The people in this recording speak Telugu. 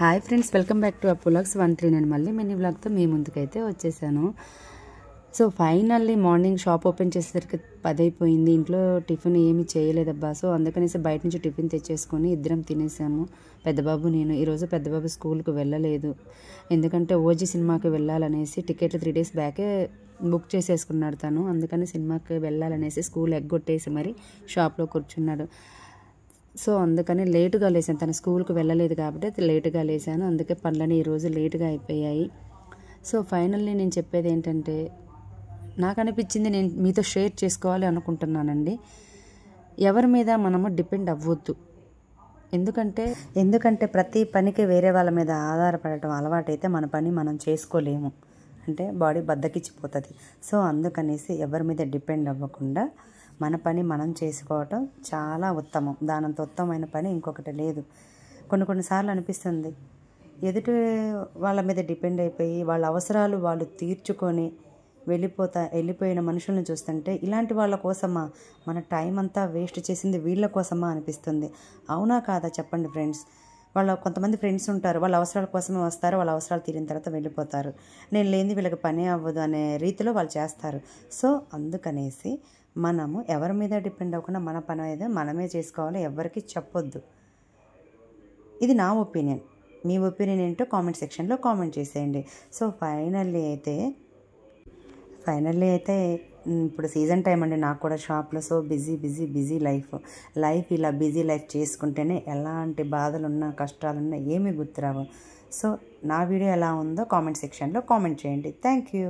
Hi friends, welcome back to అప్పులాగ్స్ 139. నేను మళ్ళీ మినీ వ్లాగ్తో మీ ముందుకైతే వచ్చేసాను. So finally morning shop open చేసేసరికి 10 అయిపోయింది. ఇంట్లో టిఫిన్ ఏమీ చేయలేదబ్బా. సో అందుకనేసి బయట నుంచి టిఫిన్ తెచ్చేసుకొని ఇద్దరం తినేసాము, పెద్దబాబు నేను. ఈరోజు పెద్దబాబు స్కూల్కి వెళ్ళలేదు, ఎందుకంటే ఓజీ సినిమాకి వెళ్ళాలనేసి టికెట్లు 3 days బ్యాకే బుక్ చేసేసుకున్నాడు తను. అందుకని సినిమాకి వెళ్ళాలనేసి స్కూల్ ఎగ్గొట్టేసి మరి షాప్లో కూర్చున్నాడు. సో అందుకని లేటుగా లేసాను, తన స్కూల్కి వెళ్ళలేదు కాబట్టి లేటుగా లేసాను. అందుకే పనులని ఈరోజు లేటుగా అయిపోయాయి. సో ఫైనల్లీ నేను చెప్పేది ఏంటంటే, నాకు అనిపించింది నేను మీతో షేర్ చేసుకోవాలి అనుకుంటున్నానండి. ఎవరి మీద మనము డిపెండ్ అవ్వద్దు. ఎందుకంటే ప్రతి పనికి వేరే వాళ్ళ మీద ఆధారపడటం అలవాటైతే మన పని మనం చేసుకోలేము, అంటే బాడీ బద్దకిచ్చిపోతుంది. సో అందుకనేసి ఎవరి మీద డిపెండ్ అవ్వకుండా మన పని మనం చేసుకోవటం చాలా ఉత్తమం. దానంత ఉత్తమమైన పని ఇంకొకటి లేదు. కొన్నిసార్లు అనిపిస్తుంది, ఎదుటి వాళ్ళ మీద డిపెండ్ అయిపోయి వాళ్ళ అవసరాలు వాళ్ళు తీర్చుకొని వెళ్ళిపోయిన మనుషులను చూస్తుంటే, ఇలాంటి వాళ్ళ కోసమా మన టైం అంతా వేస్ట్ చేసింది, వీళ్ళ కోసమా అనిపిస్తుంది. అవునా కాదా చెప్పండి ఫ్రెండ్స్? కొంతమంది ఫ్రెండ్స్ ఉంటారు, వాళ్ళ అవసరాల కోసమే వస్తారు, వాళ్ళ అవసరాలు తీరిన తర్వాత వెళ్ళిపోతారు. నేను లేనిది వీళ్ళకి పని అవ్వదు అనే రీతిలో వాళ్ళు చేస్తారు. సో అందుకనేసి మనము ఎవరి మీద డిపెండ్ అవ్వకుండా మన పని అయితే మనమే చేసుకోవాలి, ఎవరికి చెప్పొద్దు. ఇది నా ఒపీనియన్. మీ ఒపీనియన్ ఏంటో కామెంట్ సెక్షన్లో కామెంట్ చేసేయండి. సో ఫైనల్లీ అయితే ఇప్పుడు సీజన్ టైం అండి నాకు కూడా షాప్లో. సో బిజీ లైఫ్ ఇలా బిజీ లైఫ్ చేసుకుంటేనే ఎలాంటి బాధలున్నా కష్టాలున్నా ఏమీ గుర్తురావు. సో నా వీడియో ఎలా ఉందో కామెంట్ సెక్షన్లో కామెంట్ చేయండి. Thank you.